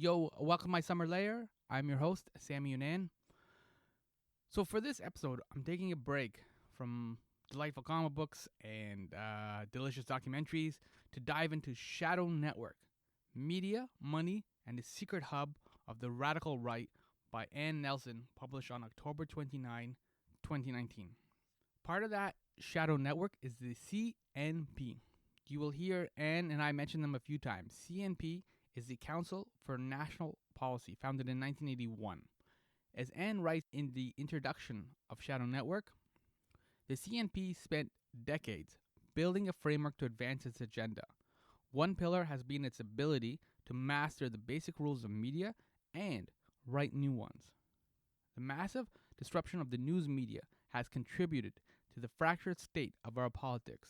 Yo, welcome to my Summer Lair. I'm your host, Sammy Younan. So for this episode, I'm taking a break from delightful comic books and delicious documentaries to dive into Shadow Network, Media, Money, and the Secret Hub of the Radical Right by Ann Nelson, published on October 29, 2019. Part of that Shadow Network is the CNP. You will hear Ann and I mention them a few times. CNP is the Council for National Policy, founded in 1981. As Ann writes in the introduction of Shadow Network, the CNP spent decades building a framework to advance its agenda. One pillar has been its ability to master the basic rules of media and write new ones. The massive disruption of the news media has contributed to the fractured state of our politics.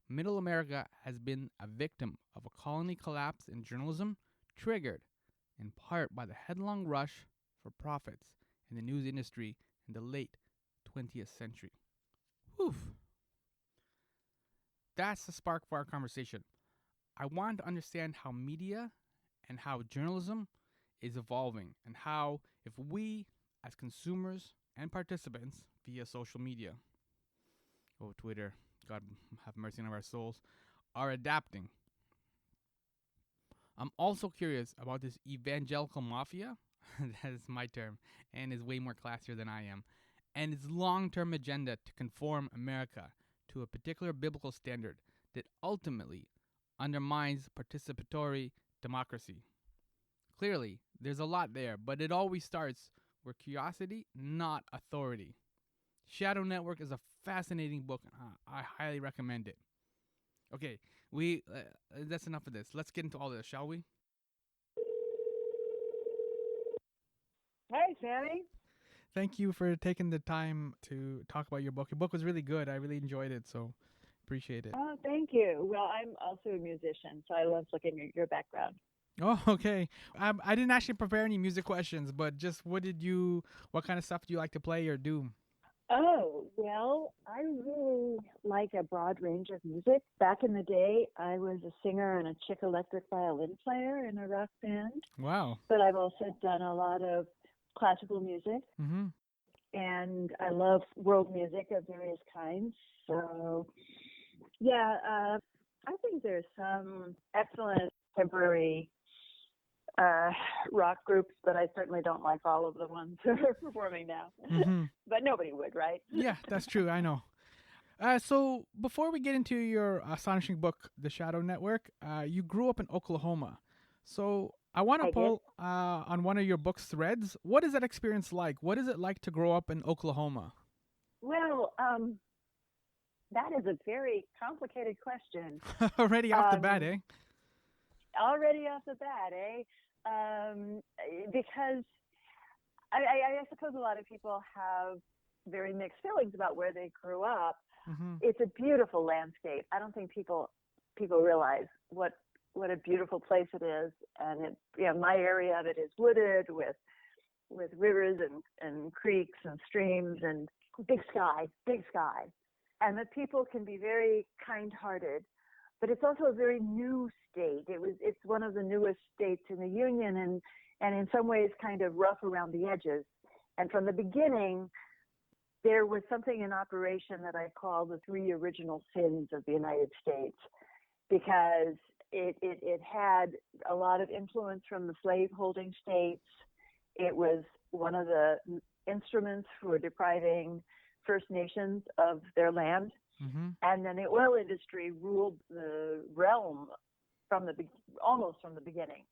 Middle America has been a victim of a colony collapse in journalism, triggered in part by the headlong rush for profits in the news industry in the late 20th century. Whew. That's the spark for our conversation. I want to understand how media and how journalism is evolving, and how, if we as consumers and participants via social media, Twitter, God have mercy on our souls, are adapting. I'm also curious about this evangelical mafia, that is my term, and is way more classier than I am, and its long-term agenda to conform America to a particular biblical standard that ultimately undermines participatory democracy. Clearly, there's a lot there, but it always starts with curiosity, not authority. Shadow Network is a fascinating book. I highly recommend it. Okay, that's enough of this. Let's get into all this, shall we? Hey, Sammy. Thank you for taking the time to talk about your book. Your book was really good. I really enjoyed it, so appreciate it. Oh, thank you. Well, I'm also a musician, so I love looking at your background. Oh, okay. I didn't actually prepare any music questions, but just what kind of stuff do you like to play or do? Oh, well, I really like a broad range of music. Back in the day, I was a singer and a chick electric violin player in a rock band. Wow. But I've also done a lot of classical music. Mm-hmm. And I love world music of various kinds. So, yeah, I think there's some excellent contemporary rock groups, but I certainly don't like all of the ones that are performing now. Mm-hmm. But nobody would, right? Yeah, that's true. I know. So before we get into your astonishing book, The Shadow Network, you grew up in Oklahoma. So I want to pull on one of your book's threads. What is that experience like? What is it like to grow up in Oklahoma? Well, that is a very complicated question. Already off the bat, eh? Already off the bat, eh? Because I suppose a lot of people have very mixed feelings about where they grew up. Mm-hmm. It's a beautiful landscape. I don't think people realize what a beautiful place it is. And my area of it is wooded with rivers and creeks and streams and big sky. And the people can be very kind-hearted. But it's also a very new state. It's one of the newest states in the Union, and in some ways kind of rough around the edges. And from the beginning, there was something in operation that I call the 3 original sins of the United States, because it had a lot of influence from the slave-holding states. It was one of the instruments for depriving First Nations of their land. Mm-hmm. And then the oil industry ruled the realm almost from the beginning.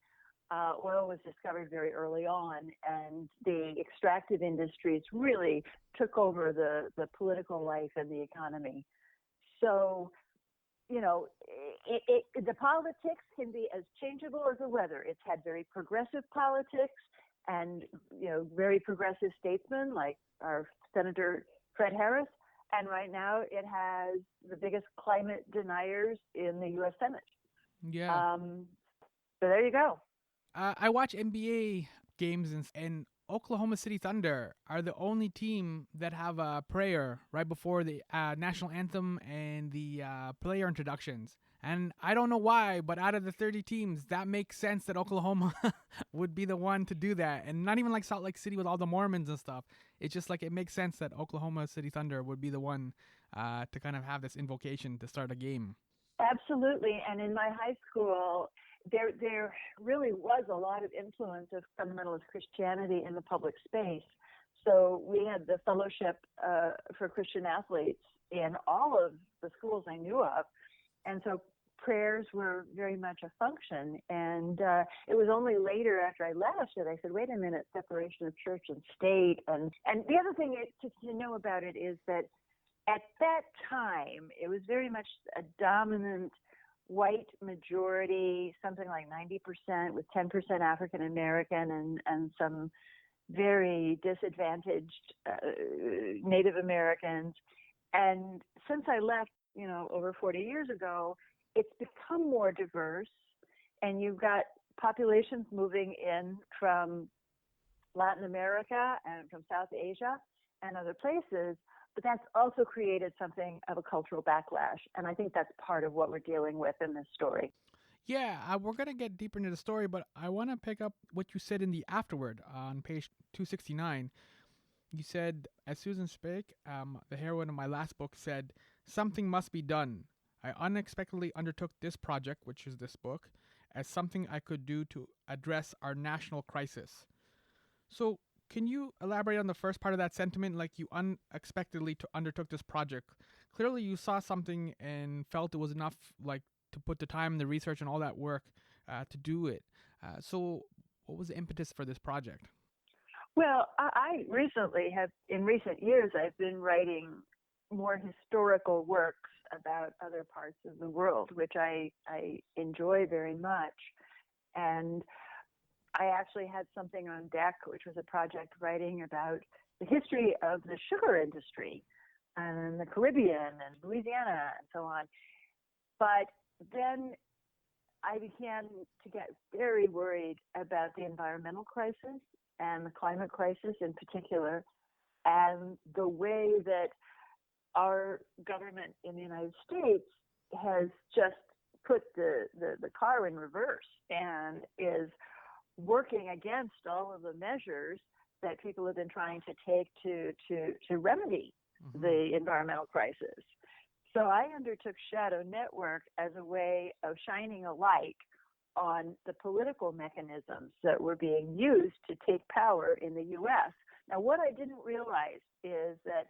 Oil was discovered very early on, and the extractive industries really took over the political life and the economy. So, the politics can be as changeable as the weather. It's had very progressive politics and, very progressive statesmen like our Senator Fred Harris. And right now it has the biggest climate deniers in the U.S. Senate. Yeah. So there you go. I watch NBA games, and Oklahoma City Thunder are the only team that have a prayer right before the national anthem and the player introductions. And I don't know why, but out of the 30 teams, that makes sense that Oklahoma would be the one to do that. And not even like Salt Lake City with all the Mormons and stuff. It's just like it makes sense that Oklahoma City Thunder would be the one to kind of have this invocation to start a game. Absolutely. And in my high school, there really was a lot of influence of fundamentalist Christianity in the public space. So we had the fellowship for Christian athletes in all of the schools I knew of. And so prayers were very much a function. And it was only later after I left that I said, wait a minute, separation of church and state. And the other thing to know about it is that at that time, it was very much a dominant white majority, something like 90%, with 10% African American and some very disadvantaged Native Americans. And since I left, over 40 years ago, it's become more diverse, and you've got populations moving in from Latin America and from South Asia and other places, but that's also created something of a cultural backlash, and I think that's part of what we're dealing with in this story. Yeah, we're going to get deeper into the story, but I want to pick up what you said in the afterword on page 269. You said, as Susan spake, the heroine of my last book said, something must be done. I unexpectedly undertook this project, which is this book, as something I could do to address our national crisis. So, can you elaborate on the first part of that sentiment, like you unexpectedly undertook this project? Clearly, you saw something and felt it was enough, like, to put the time, the research, and all that work to do it. So, what was the impetus for this project? Well, I recently in recent years, I've been writing more historical works about other parts of the world, which I enjoy very much. And I actually had something on deck, which was a project writing about the history of the sugar industry and the Caribbean and Louisiana and so on. But then I began to get very worried about the environmental crisis and the climate crisis in particular, and the way that our government in the United States has just put the car in reverse and is working against all of the measures that people have been trying to take to remedy the environmental crisis. So I undertook Shadow Network as a way of shining a light on the political mechanisms that were being used to take power in the U.S. Now, what I didn't realize is that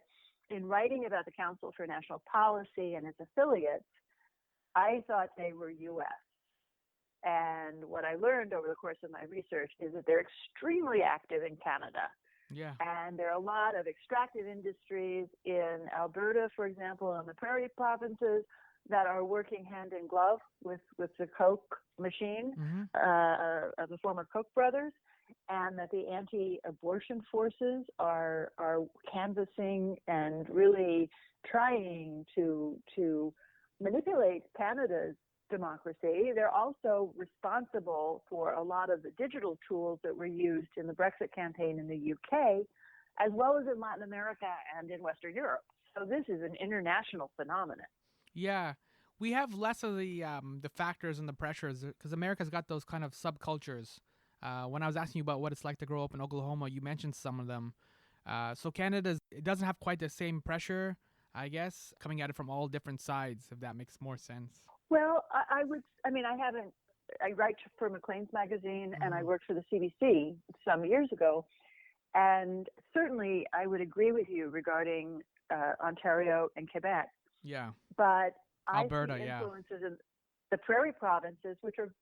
in writing about the Council for National Policy and its affiliates, I thought they were U.S. And what I learned over the course of my research is that they're extremely active in Canada. Yeah. And there are a lot of extractive industries in Alberta, for example, and the prairie provinces that are working hand in glove with the Koch machine of the former Koch brothers, and that the anti-abortion forces are canvassing and really trying to manipulate Canada's democracy. They're also responsible for a lot of the digital tools that were used in the Brexit campaign in the UK, as well as in Latin America and in Western Europe. So this is an international phenomenon. Yeah, we have less of the factors and the pressures because America's got those kind of subcultures. When I was asking you about what it's like to grow up in Oklahoma, you mentioned some of them. So Canada, it doesn't have quite the same pressure, I guess, coming at it from all different sides, if that makes more sense. Well, I write for Maclean's magazine and I worked for the CBC some years ago. And certainly I would agree with you regarding Ontario and Quebec. Yeah. But Alberta, I see influences in the prairie provinces, which are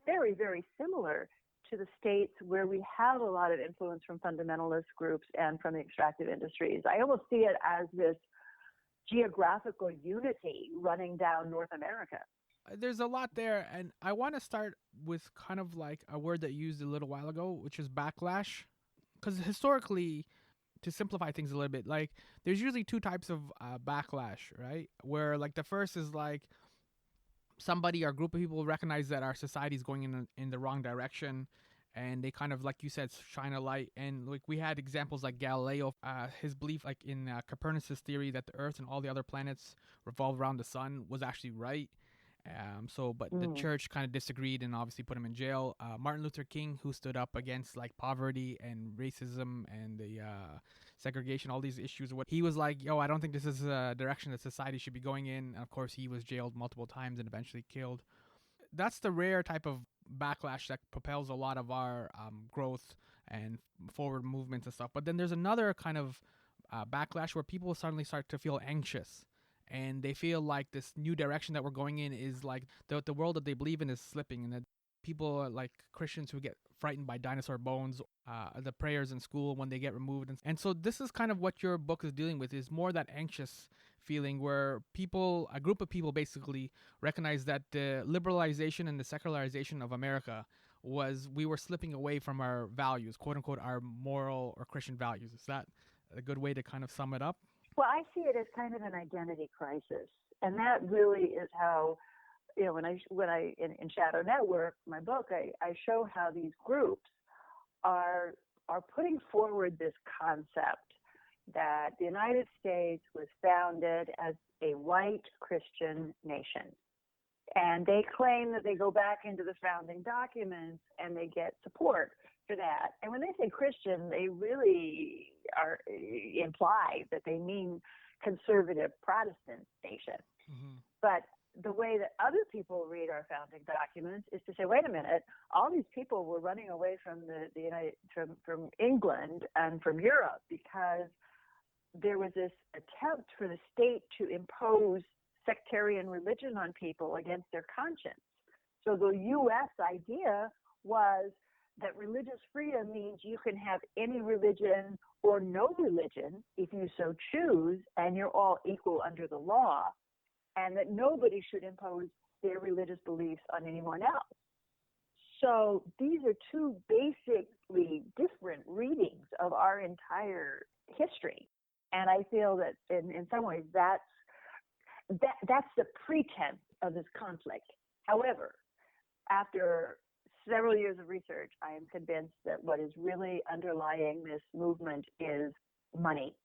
very, very similar to the states where we have a lot of influence from fundamentalist groups and from the extractive industries. I almost see it as this geographical unity running down North America. There's a lot there, and I want to start with kind of like a word that you used a little while ago, which is backlash. Because historically, to simplify things a little bit, like there's usually two types of backlash, right? Where like the first is like somebody or group of people recognize that our society is going in the wrong direction, and they kind of, like you said, shine a light. And like we had examples like Galileo, his belief like in Copernicus' theory that the Earth and all the other planets revolve around the sun was actually right. But the Mm. church kind of disagreed and obviously put him in jail. Martin Luther King, who stood up against like poverty and racism and the segregation, all these issues, what he was like, yo, I don't think this is a direction that society should be going in. And of course, he was jailed multiple times and eventually killed. That's the rare type of backlash that propels a lot of our growth and forward movements and stuff. But then there's another kind of backlash where people suddenly start to feel anxious and they feel like this new direction that we're going in is like the world that they believe in is slipping, and that people like Christians who get frightened by dinosaur bones, the prayers in school when they get removed. And so this is kind of what your book is dealing with, is more that anxious feeling where people, a group of people basically recognize that the liberalization and the secularization of America was, we were slipping away from our values, quote unquote, our moral or Christian values. Is that a good way to kind of sum it up? Well, I see it as kind of an identity crisis, and that really is how, when I in Shadow Network, my book, I show how these groups are putting forward this concept that the United States was founded as a white Christian nation. And they claim that they go back into the founding documents and they get support for that. And when they say Christian, they really are imply that they mean conservative Protestant nation. Mm-hmm. But the way that other people read our founding documents is to say, wait a minute, all these people were running away from from England and from Europe because there was this attempt for the state to impose sectarian religion on people against their conscience. So the U.S. idea was that religious freedom means you can have any religion or no religion if you so choose, and you're all equal under the law, and that nobody should impose their religious beliefs on anyone else. So these are two basically different readings of our entire history. And I feel that in some ways that's the pretense of this conflict. However, after several years of research, I am convinced that what is really underlying this movement is money.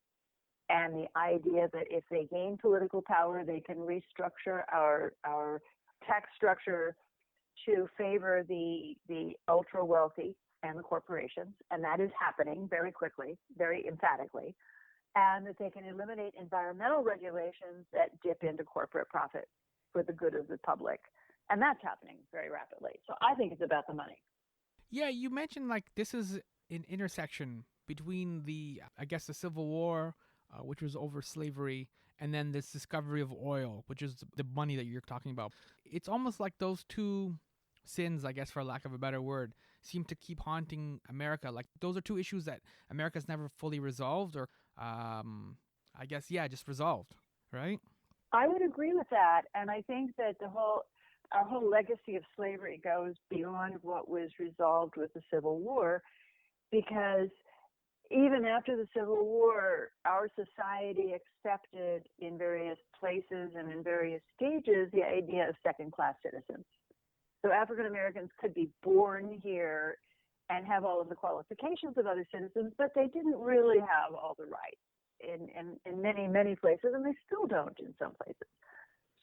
And the idea that if they gain political power, they can restructure our tax structure to favor the ultra wealthy and the corporations. And that is happening very quickly, very emphatically. And that they can eliminate environmental regulations that dip into corporate profit for the good of the public. And that's happening very rapidly. So I think it's about the money. Yeah, you mentioned like this is an intersection between the Civil War, which was over slavery, and then this discovery of oil, which is the money that you're talking about. It's almost like those two sins, I guess, for lack of a better word, seem to keep haunting America. Like those are two issues that America's never fully resolved, or just resolved, right? I would agree with that. And I think that our whole legacy of slavery goes beyond what was resolved with the Civil War, because even after the Civil War, our society accepted in various places and in various stages the idea of second-class citizens. So African Americans could be born here and have all of the qualifications of other citizens, but they didn't really have all the rights in many, many places, and they still don't in some places.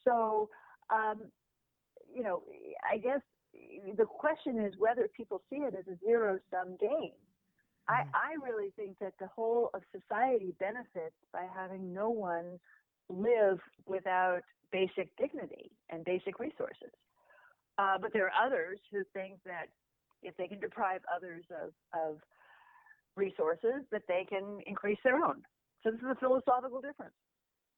So, I guess the question is whether people see it as a zero-sum game. I really think that the whole of society benefits by having no one live without basic dignity and basic resources. But there are others who think that if they can deprive others of resources, that they can increase their own. So this is a philosophical difference.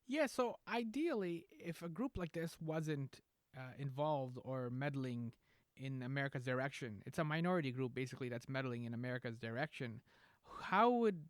Yeah, so ideally, if a group like this wasn't involved or meddling in America's direction, it's a minority group basically that's meddling in America's direction. How would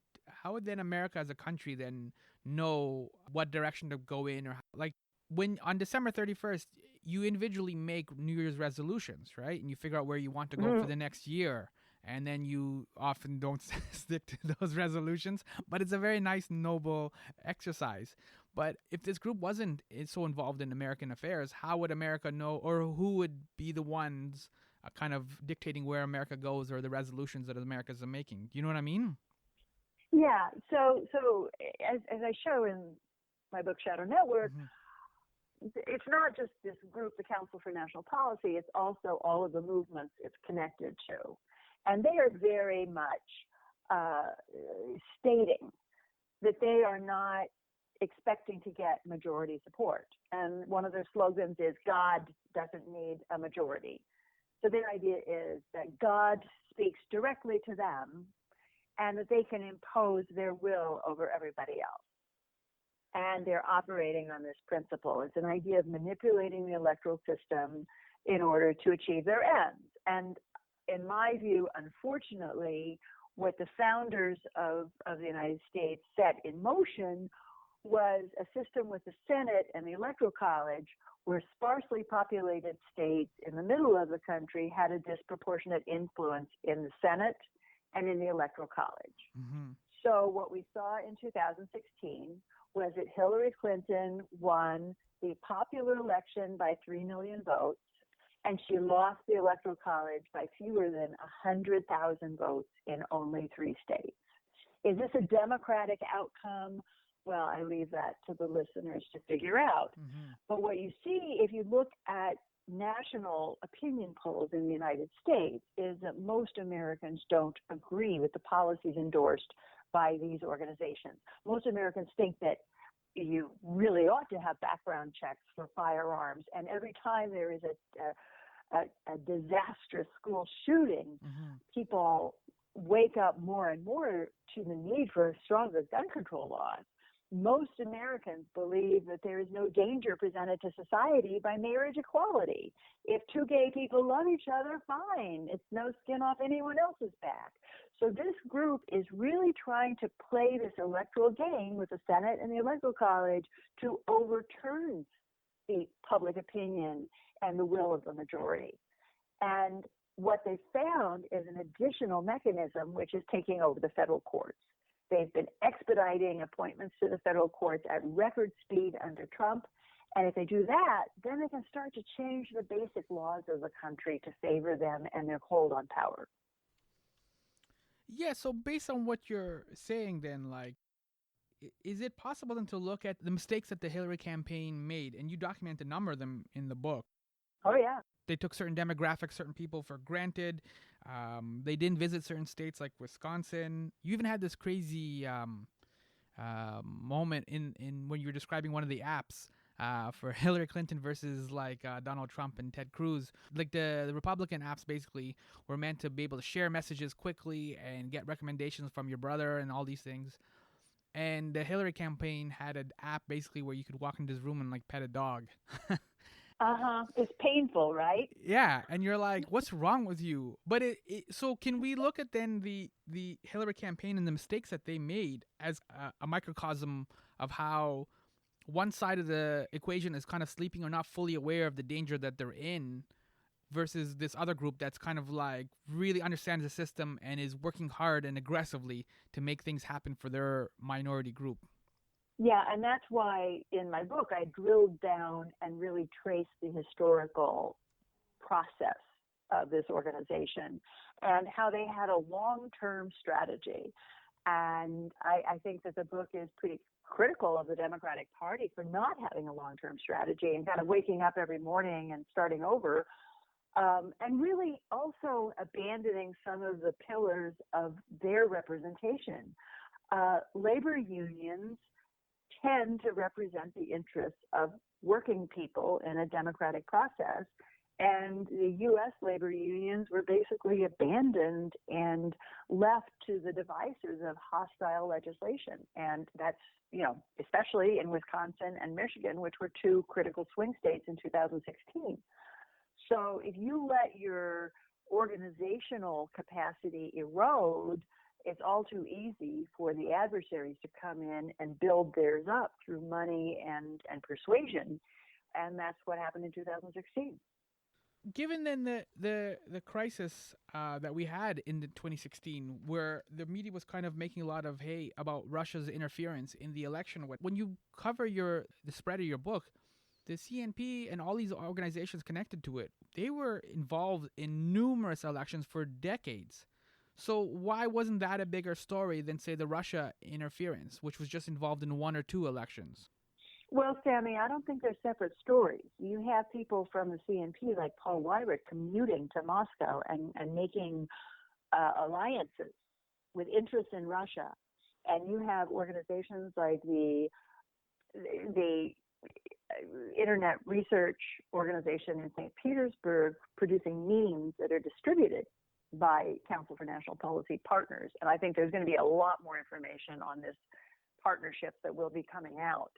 then America as a country then know what direction to go in, or like when on December 31st you individually make New Year's resolutions, right? And you figure out where you want to go for the next year. And then you often don't stick to those resolutions, but it's a very nice, noble exercise. But if this group wasn't so involved in American affairs, how would America know, or who would be the ones kind of dictating where America goes or the resolutions that America's making? Do you know what I mean? Yeah. So as I show in my book Shadow Network, it's not just this group, the Council for National Policy, it's also all of the movements it's connected to. And they are very much stating that they are not expecting to get majority support. And one of their slogans is, God doesn't need a majority. So their idea is that God speaks directly to them and that they can impose their will over everybody else. And they're operating on this principle. It's an idea of manipulating the electoral system in order to achieve their ends. And in my view, unfortunately, what the founders of the United States set in motion was a system with the Senate and the Electoral College where sparsely populated states in the middle of the country had a disproportionate influence in the Senate and in the Electoral College. Mm-hmm. So what we saw in 2016 was that Hillary Clinton won the popular election by 3 million votes, and she lost the Electoral College by fewer than 100,000 votes in only 3 states. Is this a democratic outcome? Well, I leave that to the listeners to figure out. Mm-hmm. But what you see, if you look at national opinion polls in the United States, is that most Americans don't agree with the policies endorsed by these organizations. Most Americans think that you really ought to have background checks for firearms, and every time there is a disastrous school shooting, mm-hmm. people wake up more and more to the need for stronger gun control laws. Most Americans believe that there is no danger presented to society by marriage equality. If 2 gay people love each other, fine. It's no skin off anyone else's back. So this group is really trying to play this electoral game with the Senate and the Electoral College to overturn the public opinion and the will of the majority. And what they found is an additional mechanism which is taking over the federal courts. They've been expediting appointments to the federal courts at record speed under Trump. And if they do that, then they can start to change the basic laws of the country to favor them and their hold on power. Yeah, so based on what you're saying then, like, is it possible then to look at the mistakes that the Hillary campaign made? And you document a number of them in the book. Oh, yeah. They took certain demographics, certain people for granted. They didn't visit certain states like Wisconsin. You even had this crazy moment in when you were describing one of the apps for Hillary Clinton versus like Donald Trump and Ted Cruz. Like the Republican apps basically were meant to be able to share messages quickly and get recommendations from your brother and all these things. And the Hillary campaign had an app basically where you could walk into this room and like pet a dog. It's painful, right? Yeah, and you're like, what's wrong with you? But so can we look at then the Hillary campaign and the mistakes that they made as a microcosm of how one side of the equation is kind of sleeping or not fully aware of the danger that they're in versus this other group that's kind of like really understands the system and is working hard and aggressively to make things happen for their minority group? Yeah, and that's why in my book I drilled down and really traced the historical process of this organization and how they had a long-term strategy. And I think that the book is pretty critical of the Democratic Party for not having a long-term strategy and kind of waking up every morning and starting over, and really also abandoning some of the pillars of their representation. Labor unions tend to represent the interests of working people in a democratic process. And the U.S. labor unions were basically abandoned and left to the devices of hostile legislation. And that's, especially in Wisconsin and Michigan, which were 2 critical swing states in 2016. So if you let your organizational capacity erode, it's all too easy for the adversaries to come in and build theirs up through money and persuasion. And that's what happened in 2016. Given then the crisis that we had in the 2016, where the media was kind of making a lot of hay about Russia's interference in the election, when you cover the spread of your book, the CNP and all these organizations connected to it, they were involved in numerous elections for decades. So why wasn't that a bigger story than, say, the Russia interference, which was just involved in 1 or 2 elections? Well, Sammy, I don't think they're separate stories. You have people from the CNP like Paul Weyrich commuting to Moscow and making alliances with interests in Russia. And you have organizations like the Internet Research Organization in St. Petersburg producing memes that are distributed by Council for National Policy partners. And I think there's going to be a lot more information on this partnership that will be coming out.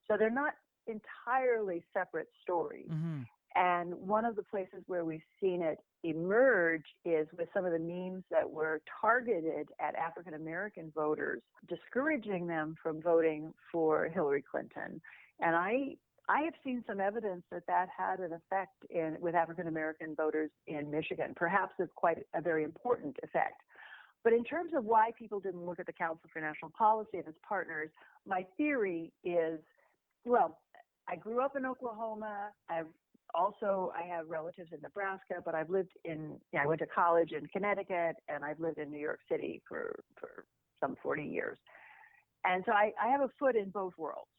So they're not entirely separate stories. Mm-hmm. And one of the places where we've seen it emerge is with some of the memes that were targeted at African American voters, discouraging them from voting for Hillary Clinton. And I have seen some evidence that that had an effect with African American voters in Michigan, perhaps it's quite a very important effect. But in terms of why people didn't look at the Council for National Policy and its partners, my theory is, well, I grew up in Oklahoma. I have relatives in Nebraska, but I went to college in Connecticut, and I've lived in New York City for some 40 years. And so I have a foot in both worlds.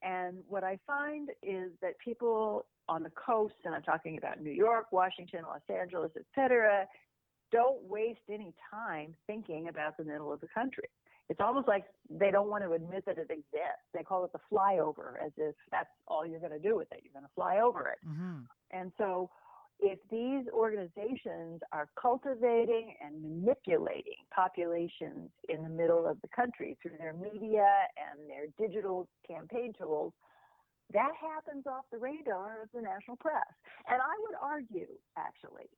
And what I find is that people on the coast, and I'm talking about New York, Washington, Los Angeles, et cetera, don't waste any time thinking about the middle of the country. It's almost like they don't want to admit that it exists. They call it the flyover, as if that's all you're going to do with it. You're going to fly over it. Mm-hmm. And so if these organizations are cultivating and manipulating populations in the middle of the country through their media and their digital campaign tools, that happens off the radar of the national press. And I would argue, actually,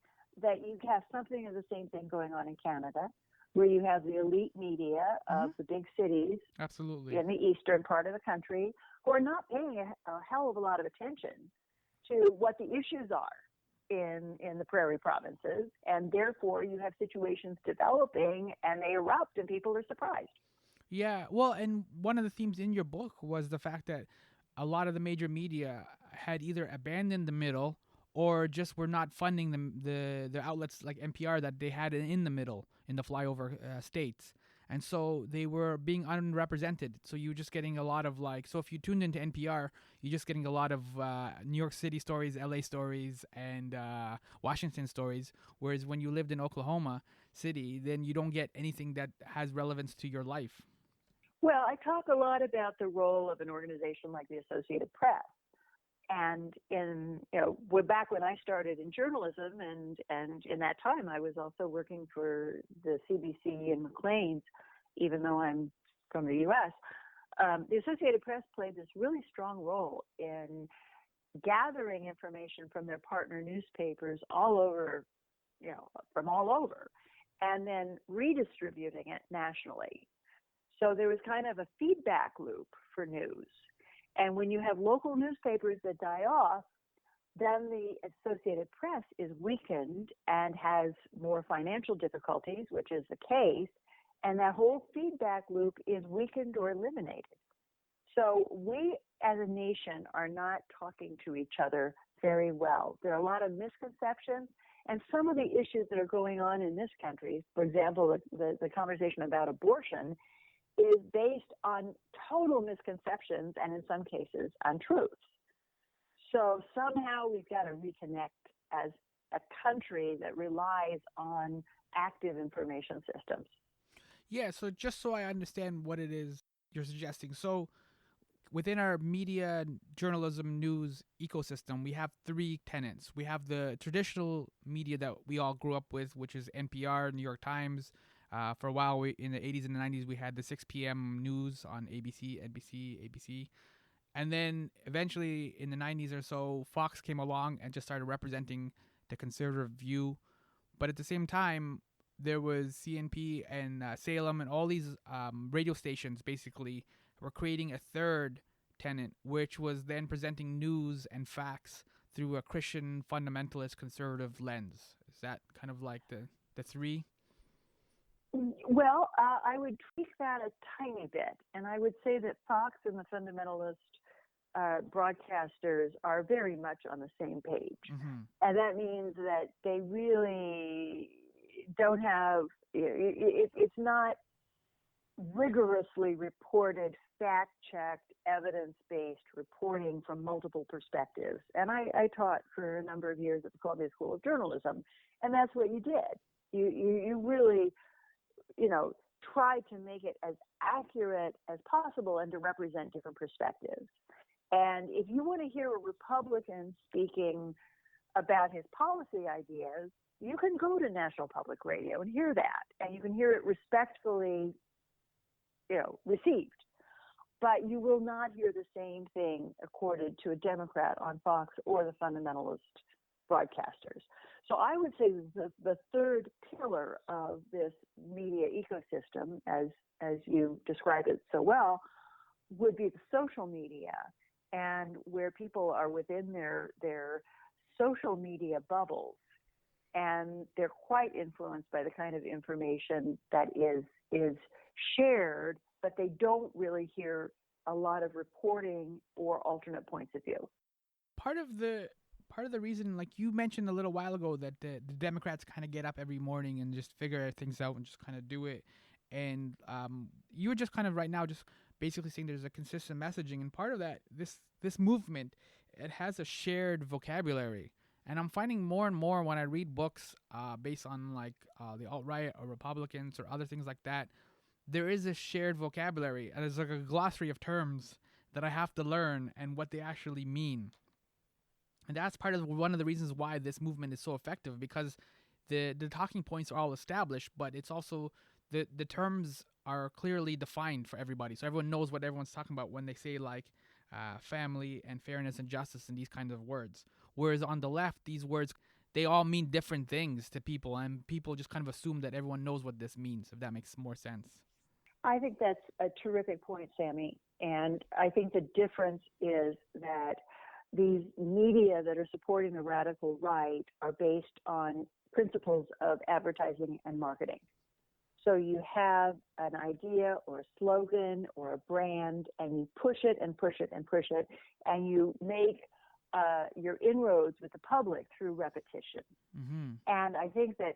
that you have something of the same thing going on in Canada, where you have the elite media of the big cities Absolutely. in the eastern part of the country who are not paying a hell of a lot of attention to what the issues are in the prairie provinces, and therefore you have situations developing and they erupt and people are surprised. Yeah, well, and one of the themes in your book was the fact that a lot of the major media had either abandoned the middle or just were not funding the outlets like NPR that they had in the middle, in the flyover states. And so they were being unrepresented. So you were just getting a lot of so if you tuned into NPR, you're just getting a lot of New York City stories, LA stories, and Washington stories. Whereas when you lived in Oklahoma City, then you don't get anything that has relevance to your life. Well, I talk a lot about the role of an organization like the Associated Press. And back when I started in journalism, and in that time I was also working for the CBC and Maclean's, even though I'm from the U.S. The Associated Press played this really strong role in gathering information from their partner newspapers all over, from all over, and then redistributing it nationally. So there was kind of a feedback loop for news. And when you have local newspapers that die off, then the Associated Press is weakened and has more financial difficulties, which is the case, and that whole feedback loop is weakened or eliminated. So we as a nation are not talking to each other very well. There are a lot of misconceptions, and some of the issues that are going on in this country, for example, the conversation about abortion, is based on total misconceptions and in some cases untruths. So somehow we've got to reconnect as a country that relies on active information systems. Yeah, so just so I understand what it is you're suggesting. So within our media, journalism, news ecosystem, we have three tenets. We have the traditional media that we all grew up with, which is NPR, New York Times. For a while, in the 80s and the 90s, we had the 6 p.m. news on ABC, NBC, ABC. And then eventually in the 90s or so, Fox came along and just started representing the conservative view. But at the same time, there was CNP and Salem and all these radio stations basically were creating a third tenet, which was then presenting news and facts through a Christian fundamentalist conservative lens. Is that kind of like the three? Well, I would tweak that a tiny bit, and I would say that Fox and the fundamentalist broadcasters are very much on the same page. Mm-hmm. And that means that they really don't have, it's not rigorously reported fact-checked, evidence-based reporting from multiple perspectives. And I taught for a number of years at the Columbia School of Journalism, and that's what you did. You really, try to make it as accurate as possible and to represent different perspectives. And if you want to hear a Republican speaking about his policy ideas, you can go to National Public Radio and hear that, and you can hear it respectfully, received. But you will not hear the same thing accorded to a Democrat on Fox or the fundamentalist broadcasters. So I would say the third pillar of this media ecosystem, as you described it so well, would be the social media, and where people are within their social media bubbles, and they're quite influenced by the kind of information that is shared, but they don't really hear a lot of reporting or alternate points of view. Part of the reason, like you mentioned a little while ago, that the Democrats kind of get up every morning and just figure things out and just kind of do it. And you were just kind of right now just basically saying there's a consistent messaging. And part of that, this movement, it has a shared vocabulary. And I'm finding more and more when I read books based on like the alt-right or Republicans or other things like that, there is a shared vocabulary. And there's like a glossary of terms that I have to learn and what they actually mean. And that's part of one of the reasons why this movement is so effective, because the talking points are all established, but it's also the terms are clearly defined for everybody. So everyone knows what everyone's talking about when they say like family and fairness and justice and these kinds of words. Whereas on the left, these words, they all mean different things to people, and people just kind of assume that everyone knows what this means, if that makes more sense. I think that's a terrific point, Sammy. And I think the difference is that these media that are supporting the radical right are based on principles of advertising and marketing. So you have an idea or a slogan or a brand, and you push it and push it and push it, and you make your inroads with the public through repetition. Mm-hmm. And I think that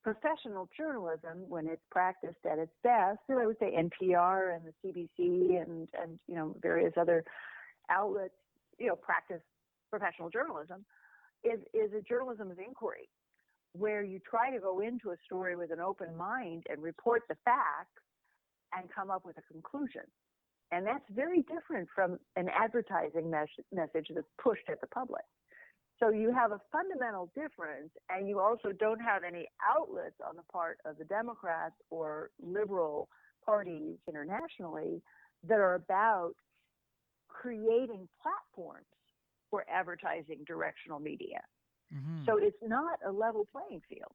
professional journalism, when it's practiced at its best, and I would say NPR and the CBC and various other outlets, practice professional journalism, is a journalism of inquiry, where you try to go into a story with an open mind and report the facts and come up with a conclusion. And that's very different from an advertising message that's pushed at the public. So you have a fundamental difference, and you also don't have any outlets on the part of the Democrats or liberal parties internationally that are about creating platforms for advertising directional media. Mm-hmm. So it's not a level playing field.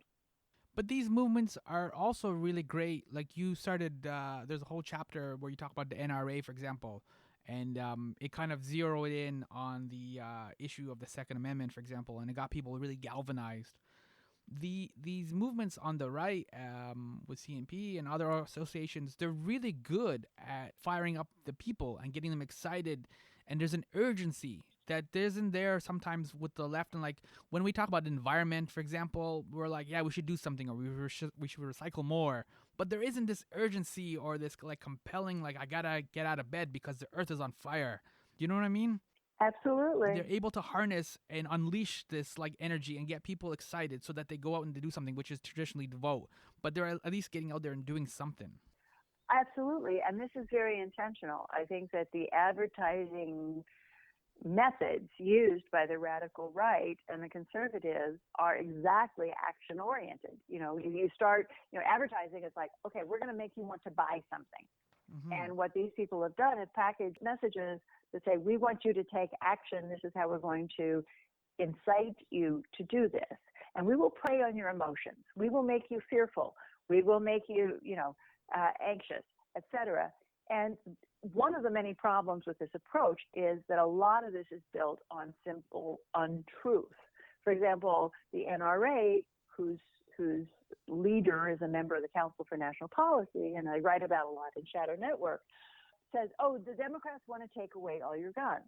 But these movements are also really great. Like you started, there's a whole chapter where you talk about the NRA, for example, and it kind of zeroed in on the issue of the Second Amendment, for example, and it got people really galvanized. These movements on the right, with CNP and other associations, they're really good at firing up the people and getting them excited. And there's an urgency that isn't there sometimes with the left. And like when we talk about the environment, for example, we're like, yeah, we should do something, or we should recycle more. But there isn't this urgency or this like compelling, like I gotta get out of bed because the earth is on fire. Do you know what I mean? Absolutely. They're able to harness and unleash this like energy and get people excited so that they go out and they do something, which is traditionally to vote. But they're at least getting out there and doing something. Absolutely. And this is very intentional. I think that the advertising methods used by the radical right and the conservatives are exactly action oriented. You start, advertising is like, okay, we're going to make you want to buy something. Mm-hmm. And what these people have done is package messages that say, we want you to take action. This is how we're going to incite you to do this. And we will prey on your emotions. We will make you fearful. We will make you, anxious, etc. And one of the many problems with this approach is that a lot of this is built on simple untruth. For example, the NRA, whose leader is a member of the Council for National Policy, and I write about a lot in Shadow Network, says, oh, the Democrats want to take away all your guns.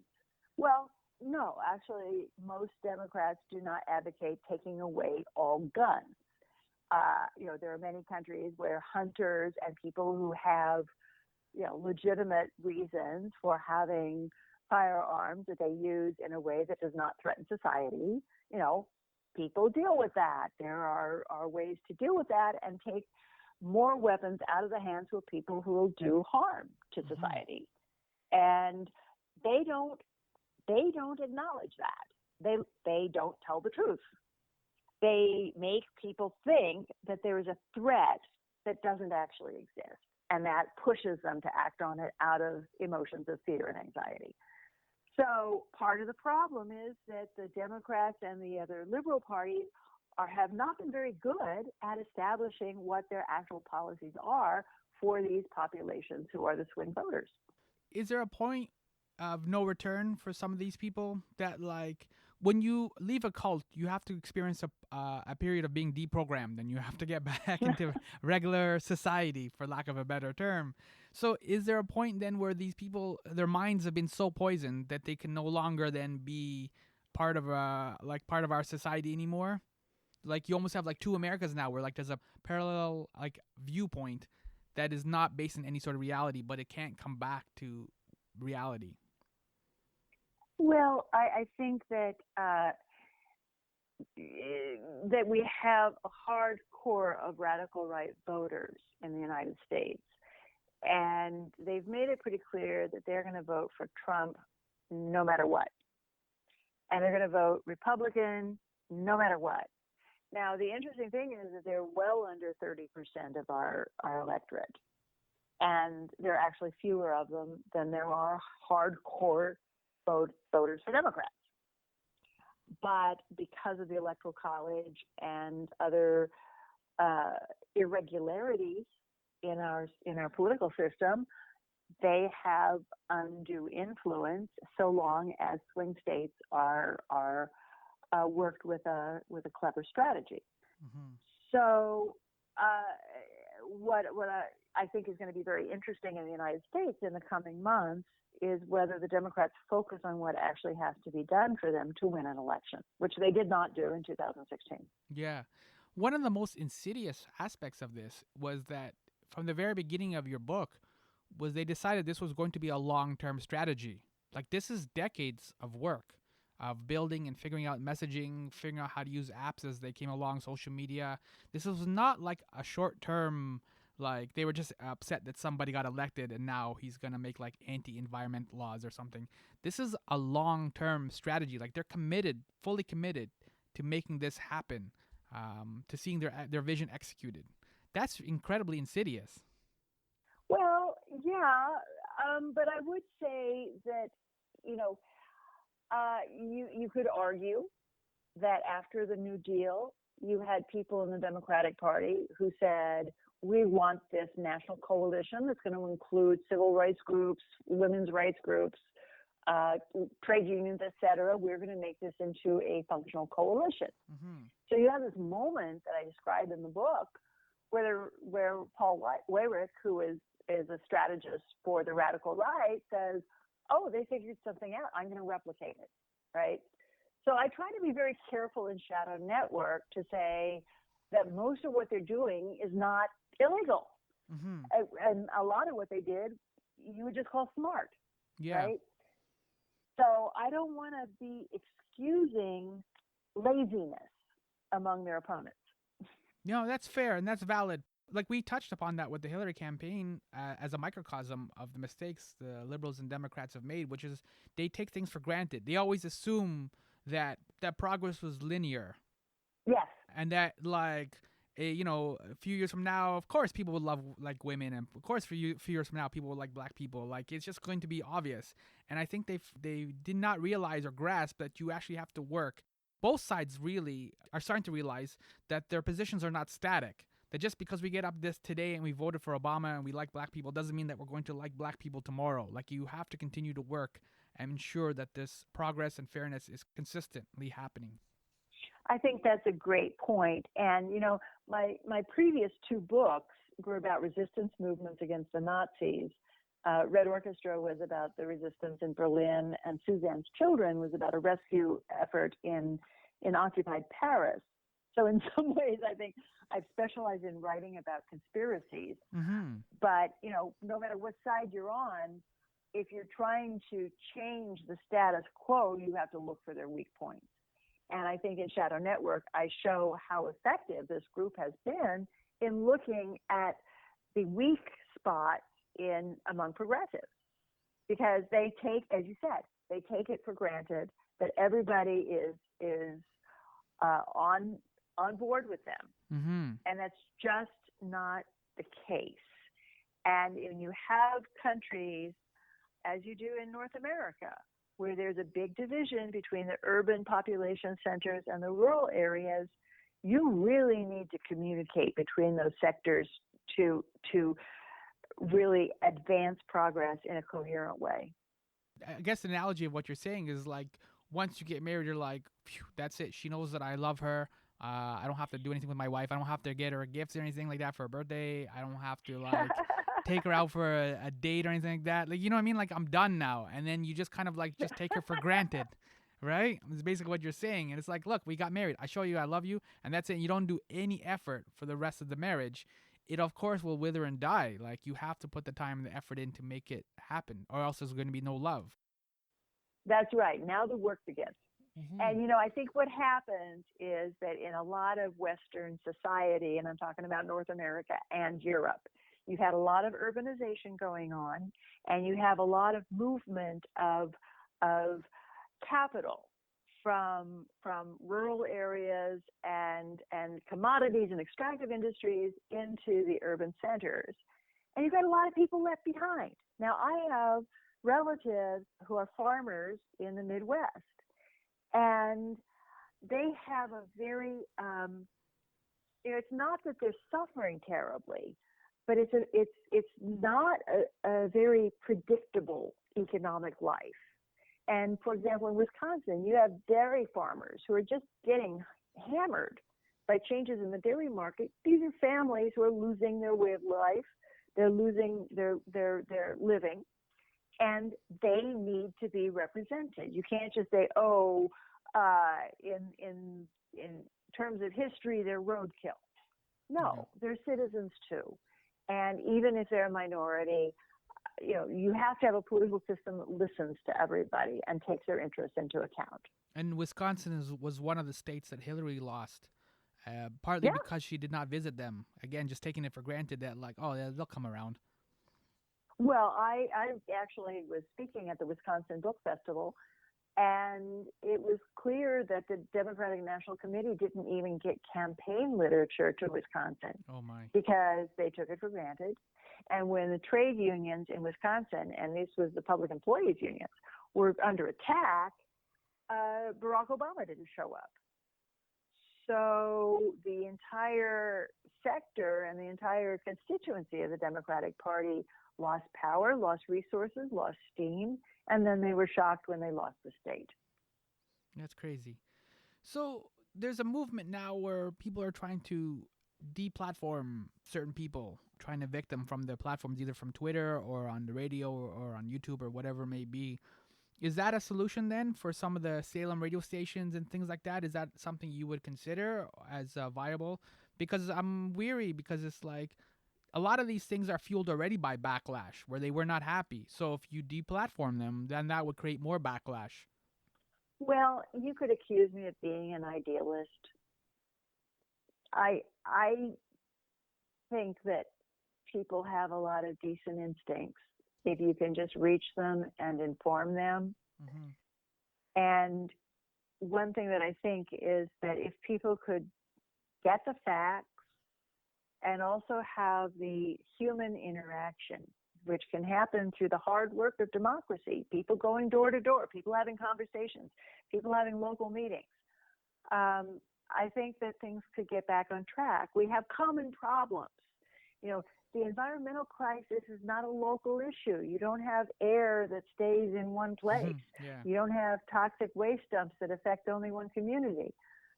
Well, no, actually, most Democrats do not advocate taking away all guns. There are many countries where hunters and people who have legitimate reasons for having firearms that they use in a way that does not threaten society, you know, people deal with that. There are ways to deal with that and take more weapons out of the hands of people who will do harm to society. And they don't acknowledge that. They don't tell the truth. They make people think that there is a threat that doesn't actually exist. And that pushes them to act on it out of emotions of fear and anxiety. So part of the problem is that the Democrats and the other liberal parties have not been very good at establishing what their actual policies are for these populations who are the swing voters. Is there a point of no return for some of these people that, like, when you leave a cult, you have to experience a period of being deprogrammed and you have to get back into regular society, for lack of a better term. So is there a point then where these people, their minds have been so poisoned that they can no longer then be part of our society anymore? Like, you almost have like two Americas now, where like there's a parallel like viewpoint that is not based in any sort of reality, but it can't come back to reality. Well, I think that that we have a hard core of radical right voters in the United States, and they've made it pretty clear that they're going to vote for Trump no matter what, and they're going to vote Republican no matter what. Now, the interesting thing is that they're well under 30% of our electorate, and there are actually fewer of them than there are hardcore voters for Democrats. But because of the Electoral College and other irregularities in our political system, they have undue influence so long as swing states are worked with a clever strategy. Mm-hmm. So what I think is going to be very interesting in the United States in the coming months is whether the Democrats focus on what actually has to be done for them to win an election, which they did not do in 2016. Yeah. One of the most insidious aspects of this was that from the very beginning of your book was they decided this was going to be a long-term strategy. Like, this is decades of work of building and figuring out messaging, figuring out how to use apps as they came along, social media. This was not like a short-term, like they were just upset that somebody got elected and now he's going to make like anti-environment laws or something. This is a long-term strategy. Like, they're committed, fully committed to making this happen, to seeing their vision executed. That's incredibly insidious. Well, yeah, but I would say that, you could argue that after the New Deal, you had people in the Democratic Party who said, we want this national coalition that's going to include civil rights groups, women's rights groups, trade unions, et cetera. We're going to make this into a functional coalition. Mm-hmm. So you have this moment that I described in the book where Paul Weyrich, who is a strategist for the radical right, says, oh, they figured something out. I'm going to replicate it, right? So I try to be very careful in Shadow Network to say that most of what they're doing is not illegal. Mm-hmm. And a lot of what they did, you would just call smart, right? So I don't want to be excusing laziness among their opponents. No, that's fair and that's valid. Like, we touched upon that with the Hillary campaign as a microcosm of the mistakes the liberals and Democrats have made, which is they take things for granted. They always assume that progress was linear. Yes. And that, like, a few years from now, of course, people would love, like, women. And, of course, a few years from now, people would like black people. Like, it's just going to be obvious. And I think they did not realize or grasp that you actually have to work. Both sides really are starting to realize that their positions are not static. That just because we get up this today and we voted for Obama and we like black people doesn't mean that we're going to like black people tomorrow. Like, you have to continue to work and ensure that this progress and fairness is consistently happening. I think that's a great point. And, my previous two books were about resistance movements against the Nazis. Red Orchestra was about the resistance in Berlin, and Suzanne's Children was about a rescue effort in occupied Paris. So in some ways, I think I've specialized in writing about conspiracies. Mm-hmm. But, no matter what side you're on, if you're trying to change the status quo, you have to look for their weak points. And I think in Shadow Network, I show how effective this group has been in looking at the weak spot among progressives, because they take, as you said, they take it for granted that everybody is on board with them, Mm-hmm. and that's just not the case. And when you have countries, as you do in North America, where there's a big division between the urban population centers and the rural areas, you really need to communicate between those sectors to really advance progress in a coherent way. I guess the analogy of what you're saying is like once you get married, you're like, phew, that's it. She knows that I love her. I don't have to do anything with my wife. I don't have to get her gifts or anything like that for her birthday. I don't have to like take her out for a date or anything like that. Like, you know what I mean? Like, I'm done now. And then you just kind of like just take her for granted, right? It's basically what you're saying. And it's like, look, we got married. I show you I love you, and that's it. You don't do any effort for the rest of the marriage. It of course will wither and die. Like, you have to put the time and the effort in to make it happen, or else there's going to be no love. That's right. Now the work begins. Mm-hmm. And, I think what happens is that in a lot of Western society, and I'm talking about North America and Europe, you've had a lot of urbanization going on, and you have a lot of movement of capital from rural areas and commodities and extractive industries into the urban centers. And you've got a lot of people left behind. Now, I have relatives who are farmers in the Midwest, and they have a very, it's not that they're suffering terribly, but it's not a very predictable economic life. And for example, in Wisconsin, you have dairy farmers who are just getting hammered by changes in the dairy market. These are families who are losing their way of life. They're losing their living, and they need to be represented. You can't just say, oh, in terms of history, they're roadkill. No, they're citizens too. And even if they're a minority, you have to have a political system that listens to everybody and takes their interests into account. And Wisconsin was one of the states that Hillary lost, partly because she did not visit them. Again, just taking it for granted that, like, oh, yeah, they'll come around. Well, I actually was speaking at the Wisconsin Book Festival, and it was clear that the Democratic National Committee didn't even get campaign literature to Wisconsin. Oh, my. Because they took it for granted. And when the trade unions in Wisconsin, and this was the public employees unions, were under attack, Barack Obama didn't show up. So the entire sector and the entire constituency of the Democratic Party lost power, lost resources, lost steam, and then they were shocked when they lost the state. That's crazy. So there's a movement now where people are trying to deplatform certain people, trying to evict them from their platforms, either from Twitter or on the radio or on YouTube or whatever it may be. Is that a solution then for some of the Salem radio stations and things like that? Is that something you would consider as viable? Because I'm weary, because it's like a lot of these things are fueled already by backlash where they were not happy. So if you deplatform them, then that would create more backlash. Well, you could accuse me of being an idealist. I think that people have a lot of decent instincts if you can just reach them and inform them. Mm-hmm. And one thing that I think is that if people could get the facts and also have the human interaction, which can happen through the hard work of democracy, people going door to door, people having conversations, people having local meetings, I think that things could get back on track. We have common problems. The environmental crisis is not a local issue. You don't have air that stays in one place. Mm-hmm. Yeah. You don't have toxic waste dumps that affect only one community.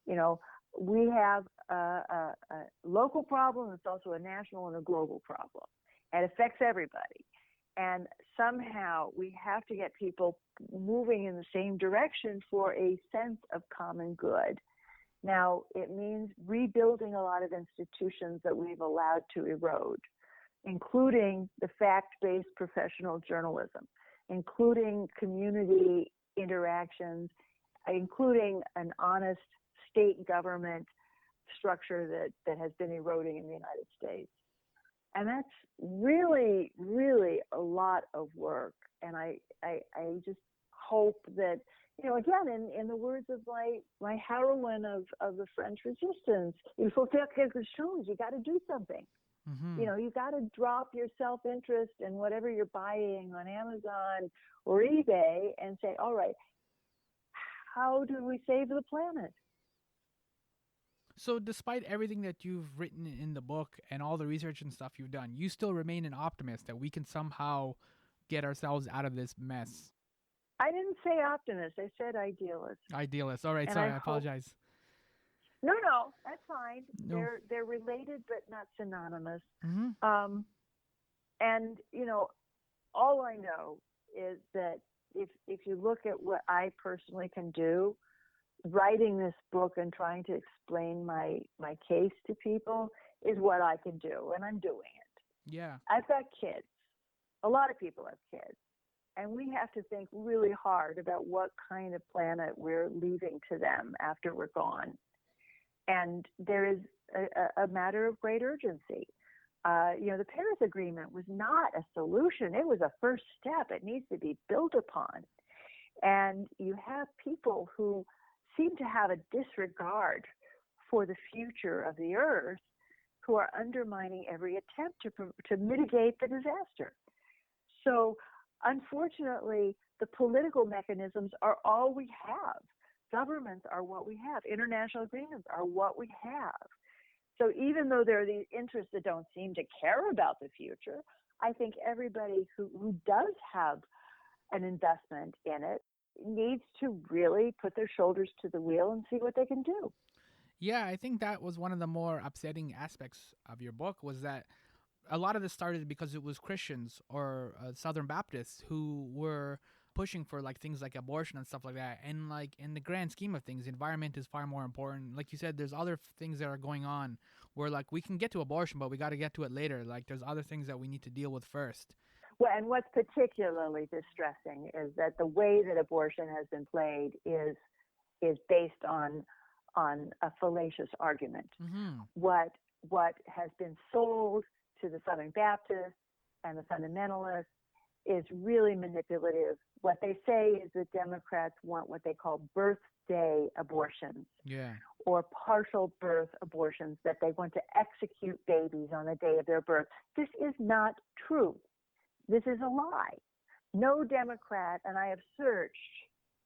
We have a local problem. It's also a national and a global problem. It affects everybody. And somehow we have to get people moving in the same direction for a sense of common good. Now, it means rebuilding a lot of institutions that we've allowed to erode, including the fact-based professional journalism, including community interactions, including an honest state government structure that has been eroding in the United States. And that's really, really a lot of work. And I just hope that, again, in the words of my heroine of the French Resistance, il faut faire quelque chose. You got to do something. Mm-hmm. You got to drop your self-interest in whatever you're buying on Amazon or eBay and say, all right, how do we save the planet? So, despite everything that you've written in the book and all the research and stuff you've done, you still remain an optimist that we can somehow get ourselves out of this mess. I didn't say optimist. I said idealist. Idealist. All right. And Sorry. I apologize. No, that's fine. No. They're related but not synonymous. Mm-hmm. And all I know is that if you look at what I personally can do, writing this book and trying to explain my case to people is what I can do, and I'm doing it. Yeah. I've got kids. A lot of people have kids. And we have to think really hard about what kind of planet we're leaving to them after we're gone. And there is a matter of great urgency. The Paris Agreement was not a solution. It was a first step. It needs to be built upon. And you have people who seem to have a disregard for the future of the Earth who are undermining every attempt to mitigate the disaster. So, unfortunately, the political mechanisms are all we have. Governments are what we have. International agreements are what we have. So even though there are these interests that don't seem to care about the future, I think everybody who does have an investment in it needs to really put their shoulders to the wheel and see what they can do. Yeah, I think that was one of the more upsetting aspects of your book was that a lot of this started because it was Christians or Southern Baptists who were pushing for like things like abortion and stuff like that. And like in the grand scheme of things, environment is far more important. Like you said, there's other things that are going on where like we can get to abortion, but we got to get to it later. Like there's other things that we need to deal with first. Well, and what's particularly distressing is that the way that abortion has been played is based on a fallacious argument. Mm-hmm. What has been sold to the Southern Baptists and the fundamentalists is really manipulative. What they say is that Democrats want what they call birthday abortions, or partial birth abortions, that they want to execute babies on the day of their birth. This is not true. This is a lie. No Democrat, and I have searched,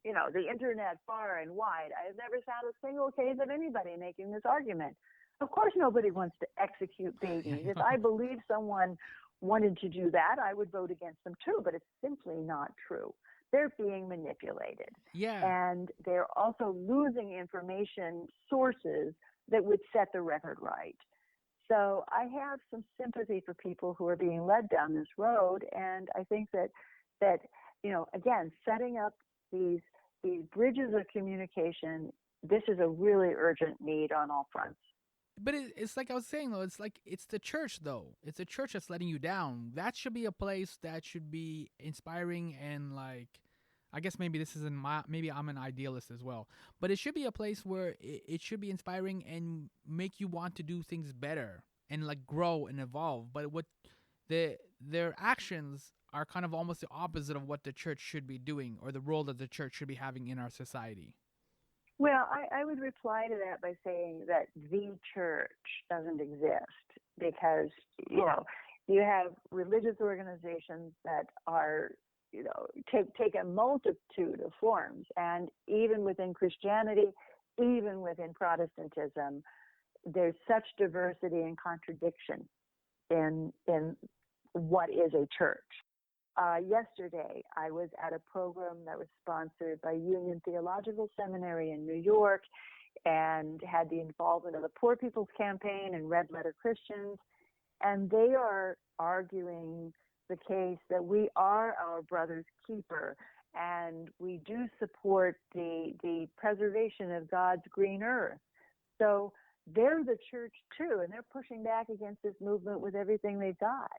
the internet far and wide, I have never found a single case of anybody making this argument. Of course, nobody wants to execute babies. If I believe someone wanted to do that, I would vote against them too, but it's simply not true. They're being manipulated. Yeah. And they're also losing information sources that would set the record right. So I have some sympathy for people who are being led down this road, and I think that again, setting up these bridges of communication, this is a really urgent need on all fronts. But it's like I was saying, though, it's like it's the church, though. It's the church that's letting you down. That should be a place that should be inspiring and like, I guess maybe this isn't maybe I'm an idealist as well. But it should be a place where it should be inspiring and make you want to do things better and like grow and evolve. But what their actions are kind of almost the opposite of what the church should be doing or the role that the church should be having in our society. Well, I would reply to that by saying that the church doesn't exist because, you have religious organizations that are, take a multitude of forms. And even within Christianity, even within Protestantism, there's such diversity and contradiction in what is a church. Yesterday, I was at a program that was sponsored by Union Theological Seminary in New York and had the involvement of the Poor People's Campaign and Red Letter Christians. And they are arguing the case that we are our brother's keeper and we do support the preservation of God's green earth. So they're the church too, and they're pushing back against this movement with everything they've got.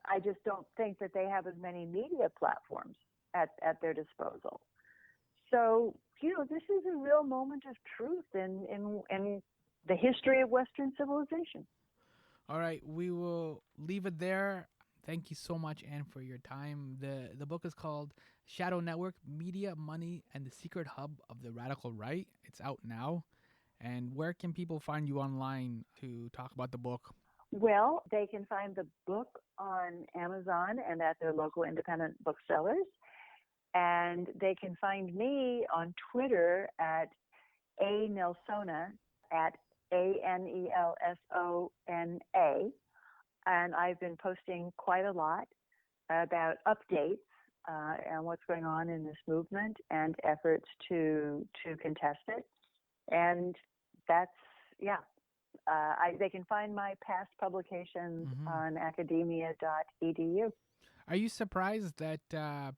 I just don't think that they have as many media platforms at their disposal. So, this is a real moment of truth in the history of Western civilization. All right, we will leave it there. Thank you so much, Anne, for your time. The book is called Shadow Network: Media, Money, and the Secret Hub of the Radical Right. It's out now. And where can people find you online to talk about the book? Well, they can find the book on Amazon and at their local independent booksellers. And they can find me on Twitter at anelsona, at ANELSONA. And I've been posting quite a lot about updates and what's going on in this movement and efforts to contest it. And that's, they can find my past publications on academia.edu. Are you surprised that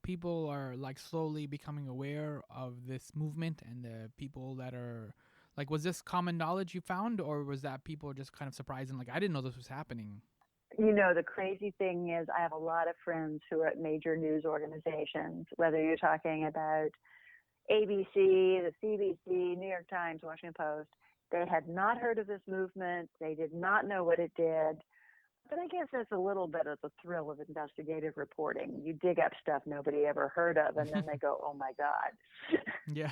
people are like slowly becoming aware of this movement and the people that are like, was this common knowledge you found, or was that people just kind of surprised and like, I didn't know this was happening? The crazy thing is I have a lot of friends who are at major news organizations, whether you're talking about ABC, the CBC, New York Times, Washington Post. They had not heard of this movement. They did not know what it did. But I guess that's a little bit of the thrill of investigative reporting. You dig up stuff nobody ever heard of, and then they go, oh, my God. Yeah.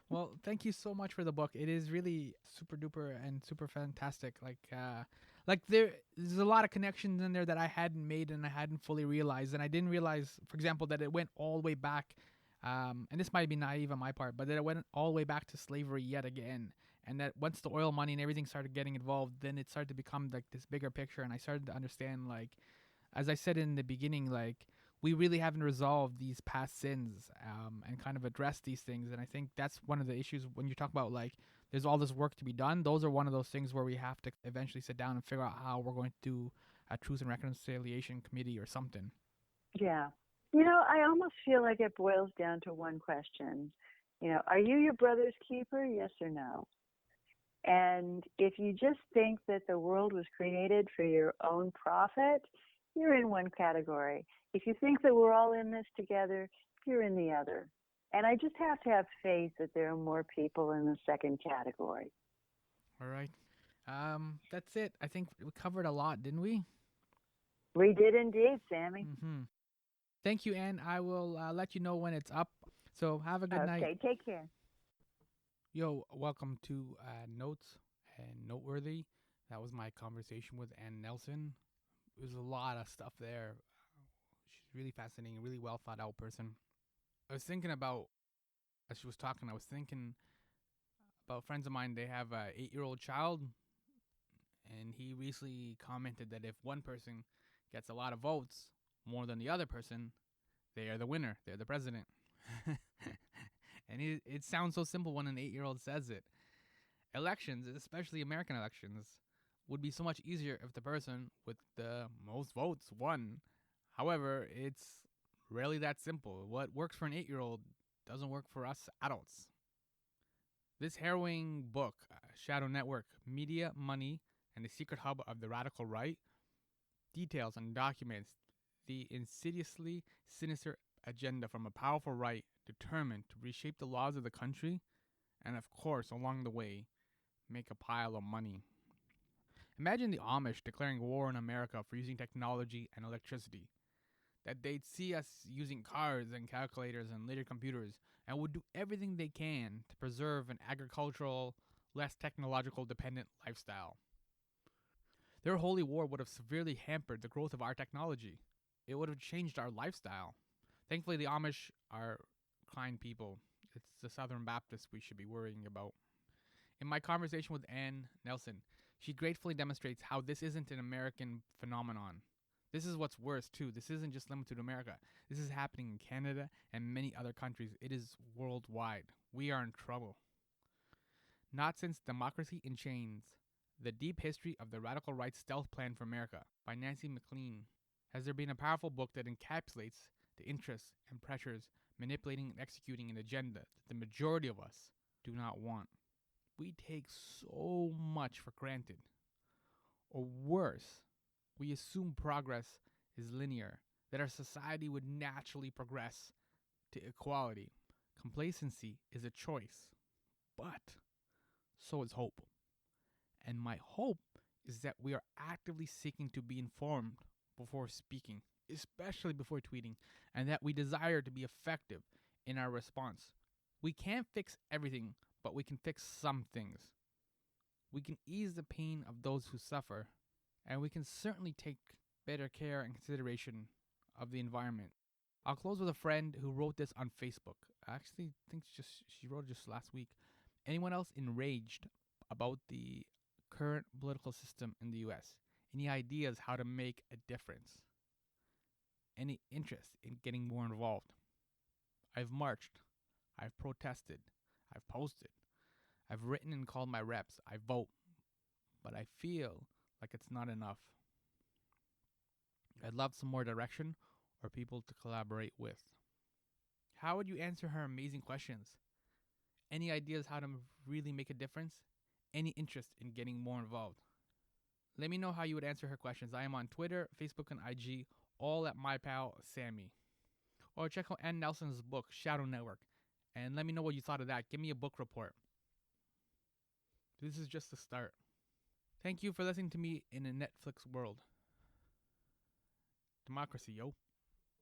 Well, thank you so much for the book. It is really super duper and super fantastic. There's a lot of connections in there that I hadn't made and I hadn't fully realized. And I didn't realize, for example, that it went all the way back. And this might be naive on my part, but that it went all the way back to slavery yet again. And that once the oil money and everything started getting involved, then it started to become like this bigger picture. And I started to understand, like, as I said in the beginning, like, we really haven't resolved these past sins and kind of addressed these things. And I think that's one of the issues when you talk about, like, there's all this work to be done. Those are one of those things where we have to eventually sit down and figure out how we're going to do a Truth and Reconciliation Committee or something. Yeah. I almost feel like it boils down to one question. Are you your brother's keeper? Yes or no? And if you just think that the world was created for your own profit, you're in one category. If you think that we're all in this together, you're in the other. And I just have to have faith that there are more people in the second category. All right. That's it. I think we covered a lot, didn't we? We did indeed, Sammy. Mm-hmm. Thank you, Anne. I will let you know when it's up. So have a good night. Okay, take care. Yo, welcome to Notes and Noteworthy. That was my conversation with Ann Nelson. There's a lot of stuff there. She's really fascinating, really well thought out person. I was thinking about, as she was talking, I was thinking about friends of mine. They have a 8-year-old child, and he recently commented that if one person gets a lot of votes, more than the other person, they are the winner. They're the president. And it sounds so simple when an 8-year-old says it. Elections, especially American elections, would be so much easier if the person with the most votes won. However, it's rarely that simple. What works for an 8-year-old doesn't work for us adults. This harrowing book, Shadow Network: Media, Money, and the Secret Hub of the Radical Right, details and documents the insidiously sinister agenda from a powerful right determined to reshape the laws of the country and, of course, along the way, make a pile of money. Imagine the Amish declaring war on America for using technology and electricity. That they'd see us using cars and calculators and later computers and would do everything they can to preserve an agricultural, less technological dependent lifestyle. Their holy war would have severely hampered the growth of our technology. It would have changed our lifestyle. Thankfully, the Amish are kind people. It's the Southern Baptists we should be worrying about. In my conversation with Ann Nelson, she gratefully demonstrates how this isn't an American phenomenon. This is what's worse, too. This isn't just limited to America. This is happening in Canada and many other countries. It is worldwide. We are in trouble. Not Since Democracy in Chains: The Deep History of the Radical Right's Stealth Plan for America by Nancy McLean has there been a powerful book that encapsulates the interests and pressures manipulating and executing an agenda that the majority of us do not want. we take so much for granted. Or worse, we assume progress is linear, that our society would naturally progress to equality. Complacency is a choice, but so is hope. And my hope is that we are actively seeking to be informed before speaking, especially before tweeting, and that we desire to be effective in our response. We can't fix everything, but we can fix some things. We can ease the pain of those who suffer, and we can certainly take better care and consideration of the environment. I'll close with a friend who wrote this on Facebook. I actually think she wrote it just last week. Anyone else enraged about the current political system in the US? Any ideas how to make a difference? Any interest in getting more involved? I've marched, I've protested, I've posted, I've written and called my reps, I vote, but I feel like it's not enough. I'd love some more direction or people to collaborate with. How would you answer her amazing questions? Any ideas how to really make a difference? Any interest in getting more involved? Let me know how you would answer her questions. I am on Twitter, Facebook, and IG, all at My Pal Sammy. Or check out Ann Nelson's book, Shadow Network, and let me know what you thought of that. Give me a book report. This is just the start. Thank you for listening to me in a Netflix world. Democracy, yo.